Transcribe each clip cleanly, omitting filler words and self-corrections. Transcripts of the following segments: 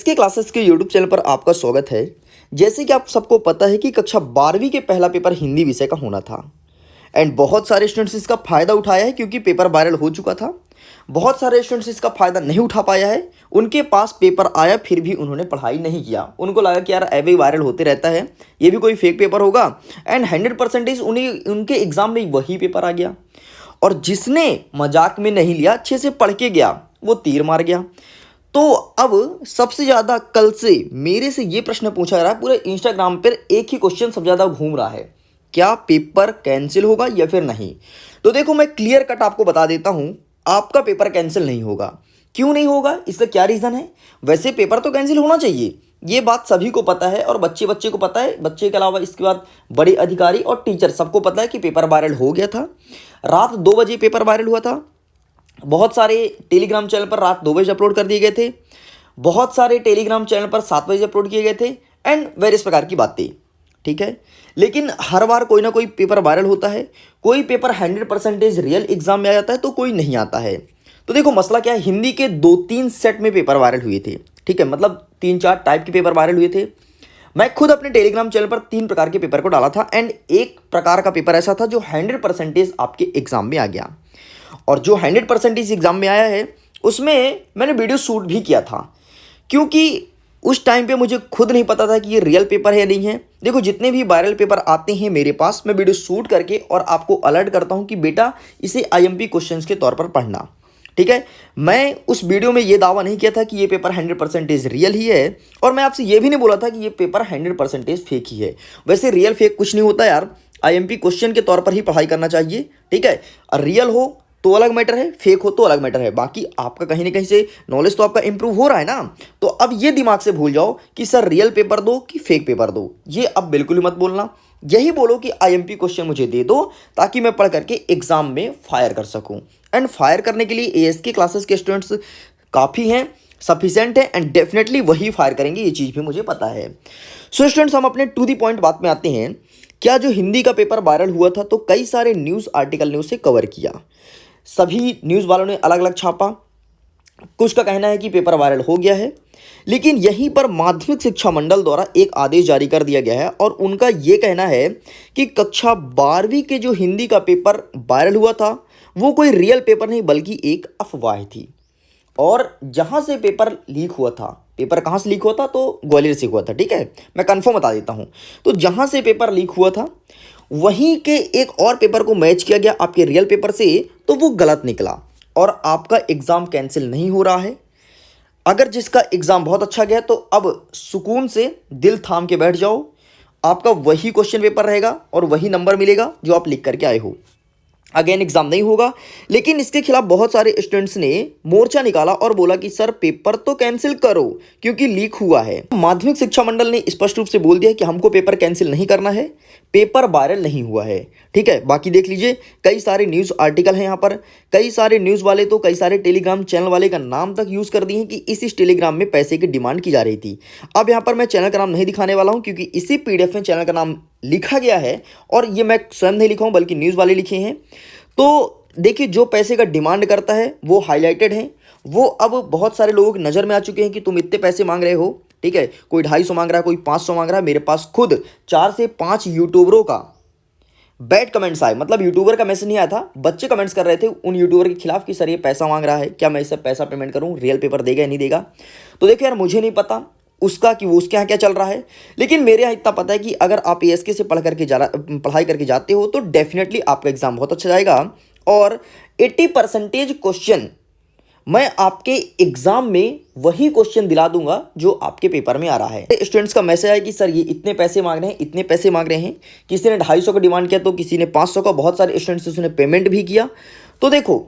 इसके क्लासेस के YouTube channel पर आपका स्वागत है। जैसे कि आप सबको पता है कि कक्षा 12वीं के पहला पेपर हिंदी विषय का होना था एंड बहुत सारे स्टूडेंट्स इसका फ़ायदा उठाया है क्योंकि पेपर वायरल हो चुका था। बहुत सारे स्टूडेंट्स इसका फ़ायदा नहीं उठा पाया है, उनके पास पेपर आया फिर भी उन्होंने पढ़ाई नहीं किया। उनको लगा कि यार ऐसे ही वायरल होते रहता है, ये भी कोई फेक पेपर होगा एंड 100% उन्हें उनके एग्ज़ाम में वही पेपर आ गया। और जिसने मजाक में नहीं लिया, अच्छे से पढ़ के गया, वो तीर मार गया। तो अब सबसे ज़्यादा कल से मेरे से ये प्रश्न पूछा जा रहा है, पूरे इंस्टाग्राम पर एक ही क्वेश्चन सबसे ज़्यादा घूम रहा है, क्या पेपर कैंसिल होगा या फिर नहीं। तो देखो मैं क्लियर कट आपको बता देता हूँ, आपका पेपर कैंसिल नहीं होगा। क्यों नहीं होगा, इसका क्या रीज़न है। वैसे पेपर तो कैंसिल होना चाहिए, ये बात सभी को पता है और बच्चे बच्चे को पता है, बच्चे के अलावा इसके बाद बड़े अधिकारी और टीचर सबको पता है कि पेपर वायरल हो गया था। रात 2 बजे पेपर वायरल हुआ था। बहुत सारे टेलीग्राम चैनल पर रात 2 बजे अपलोड कर दिए गए थे, बहुत सारे टेलीग्राम चैनल पर 7 बजे अपलोड किए गए थे एंड वेरियस प्रकार की बातें, ठीक है। लेकिन हर बार कोई ना कोई पेपर वायरल होता है, कोई पेपर 100% रियल एग्जाम में आ जाता है तो कोई नहीं आता है। तो देखो मसला क्या है, हिंदी के 2-3 सेट में पेपर वायरल हुए थे, ठीक है, मतलब 3-4 टाइप के पेपर वायरल हुए थे। मैं खुद अपने टेलीग्राम चैनल पर 3 प्रकार के पेपर को डाला था एंड एक प्रकार का पेपर ऐसा था जो 100% आपके एग्जाम में आ गया। और जो 100% एग्जाम में आया है उसमें मैंने वीडियो शूट भी किया था, क्योंकि उस टाइम पे मुझे खुद नहीं पता था कि ये रियल पेपर है या नहीं है। देखो जितने भी वायरल पेपर आते हैं मेरे पास, मैं वीडियो शूट करके और आपको अलर्ट करता हूं कि बेटा इसे आईएमपी क्वेश्चंस के तौर पर पढ़ना, ठीक है। मैं उस वीडियो में ये दावा नहीं किया था कि ये पेपर 100% रियल ही है और मैं आपसे ये भी नहीं बोला था कि ये पेपर 100% फेक ही है। वैसे रियल फेक कुछ नहीं होता यार, आईएमपी क्वेश्चन के तौर पर ही पढ़ाई करना चाहिए, ठीक है। और रियल हो तो अलग मैटर है, फेक हो तो अलग मैटर है, बाकी आपका कहीं ना कहीं से नॉलेज तो आपका इंप्रूव हो रहा है ना। तो अब ये दिमाग से भूल जाओ कि सर रियल पेपर दो कि फेक पेपर दो, ये अब बिल्कुल ही मत बोलना। यही बोलो कि आईएमपी क्वेश्चन मुझे दे दो ताकि मैं पढ़ करके एग्जाम में फायर कर सकूं। एंड फायर करने के लिए एएसके क्लासेस के स्टूडेंट्स काफ़ी हैं, सफिशेंट है एंड डेफिनेटली वही फायर करेंगे, ये चीज़ भी मुझे पता है। सो स्टूडेंट्स हम अपने टू दी पॉइंट बात में आते हैं। क्या जो हिंदी का पेपर वायरल हुआ था तो कई सारे न्यूज़ आर्टिकल ने उसे कवर किया, सभी न्यूज़ वालों ने अलग अलग छापा। कुछ का कहना है कि पेपर वायरल हो गया है, लेकिन यहीं पर माध्यमिक शिक्षा मंडल द्वारा एक आदेश जारी कर दिया गया है और उनका ये कहना है कि कक्षा 12वीं के जो हिंदी का पेपर वायरल हुआ था वो कोई रियल पेपर नहीं बल्कि एक अफवाह थी। और जहां से पेपर लीक हुआ था, पेपर कहां से लीक हुआ था तो ग्वालियर से हुआ था, ठीक है, मैं कंफर्म बता देता हूं। तो जहां से पेपर लीक हुआ था वहीं के एक और पेपर को मैच किया गया आपके रियल पेपर से, तो वो गलत निकला और आपका एग्ज़ाम कैंसिल नहीं हो रहा है। अगर जिसका एग्ज़ाम बहुत अच्छा गया तो अब सुकून से दिल थाम के बैठ जाओ, आपका वही क्वेश्चन पेपर रहेगा और वही नंबर मिलेगा जो आप लिख करके आए हो। अगेन एग्जाम नहीं होगा, लेकिन इसके खिलाफ बहुत सारे स्टूडेंट्स ने मोर्चा निकाला और बोला कि सर पेपर तो कैंसिल करो क्योंकि लीक हुआ है। माध्यमिक शिक्षा मंडल ने स्पष्ट रूप से बोल दिया कि हमको पेपर कैंसिल नहीं करना है, पेपर वायरल नहीं हुआ है, ठीक है। बाकी देख लीजिए, कई सारे न्यूज़ आर्टिकल हैं यहाँ पर, कई सारे न्यूज़ वाले तो कई सारे टेलीग्राम चैनल वाले का नाम तक यूज़ कर दिए हैं कि इस टेलीग्राम में पैसे की डिमांड की जा रही थी। अब यहाँ पर मैं चैनल का नाम नहीं दिखाने वाला हूँ क्योंकि इसी पीडीएफ में चैनल का नाम लिखा गया है और ये मैं स्वयं नहीं लिखा हूँ बल्कि न्यूज़ वाले लिखे हैं। तो देखिए जो पैसे का डिमांड करता है वो हाईलाइटेड है, वो अब बहुत सारे लोगों की नज़र में आ चुके हैं कि तुम इतने पैसे मांग रहे हो, ठीक है। कोई 250 मांग रहा है, कोई 500 मांग रहा है। मेरे पास खुद 4 से 5 यूट्यूबरों का बैड कमेंट्स आए, मतलब यूट्यूबर का मैसेज नहीं आया था, बच्चे कमेंट्स कर रहे थे उन यूट्यूबर के खिलाफ कि सर ये पैसा मांग रहा है, क्या मैं इससे पैसा पेमेंट करूं, रियल पेपर देगा या नहीं देगा। तो देखो यार मुझे नहीं पता उसका कि वो उसके यहाँ क्या चल रहा है, लेकिन मेरे यहाँ इतना पता है कि अगर आप एएसके से पढ़ाई करके जाते हो तो डेफिनेटली आपका एग्जाम बहुत अच्छा जाएगा और 80% क्वेश्चन मैं आपके एग्जाम में वही क्वेश्चन दिला दूंगा जो आपके पेपर में आ रहा है। स्टूडेंट्स का मैसेज आया कि सर ये इतने पैसे मांग रहे हैं, इतने पैसे मांग रहे हैं। किसी ने 250 का डिमांड किया तो किसी ने 500 का, बहुत सारे स्टूडेंट्स उसने पेमेंट भी किया। तो देखो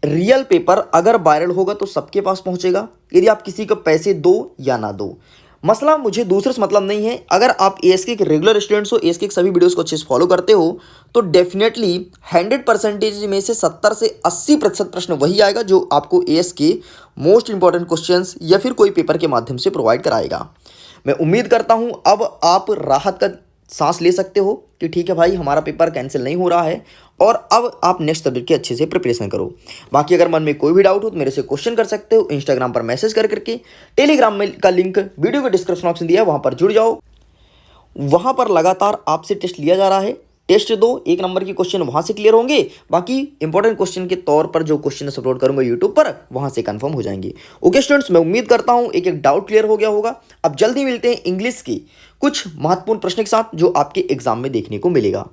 रियल पेपर अगर वायरल होगा तो सबके पास पहुंचेगा, यदि आप किसी को पैसे दो या ना दो। मसला मुझे दूसरे से मतलब नहीं है। अगर आप एएसके के रेगुलर स्टूडेंट्स हो, एएसके के सभी वीडियोस को अच्छे से फॉलो करते हो तो डेफिनेटली 100% में से 70 से 80% प्रश्न वही आएगा जो आपको एएसके मोस्ट इंपॉर्टेंट क्वेश्चंस या फिर कोई पेपर के माध्यम से प्रोवाइड कराएगा। मैं उम्मीद करता हूं अब आप राहत का सांस ले सकते हो। कि ठीक है भाई हमारा पेपर कैंसिल नहीं हो रहा है और अब आप नेक्स्ट सब्जेक्ट की अच्छे से प्रिपरेशन करो। बाकी अगर मन में कोई भी डाउट हो तो मेरे से क्वेश्चन कर सकते हो इंस्टाग्राम पर मैसेज कर करके। टेलीग्राम में का लिंक वीडियो के डिस्क्रिप्शन ऑप्शन दिया है, वहाँ पर जुड़ जाओ। वहाँ पर लगातार आपसे टेस्ट लिया जा रहा है। टेस्ट दो, 1 नंबर के क्वेश्चन वहाँ से क्लियर होंगे, बाकी इंपॉर्टेंट क्वेश्चन के तौर पर जो क्वेश्चन अपलोड करूंगा यूट्यूब पर वहाँ से कंफर्म हो जाएंगे। ओके स्टूडेंट्स, मैं उम्मीद करता हूँ एक एक डाउट क्लियर हो गया होगा। अब जल्दी मिलते हैं इंग्लिश की कुछ महत्वपूर्ण प्रश्न के साथ जो आपके एग्जाम में देखने को मिलेगा।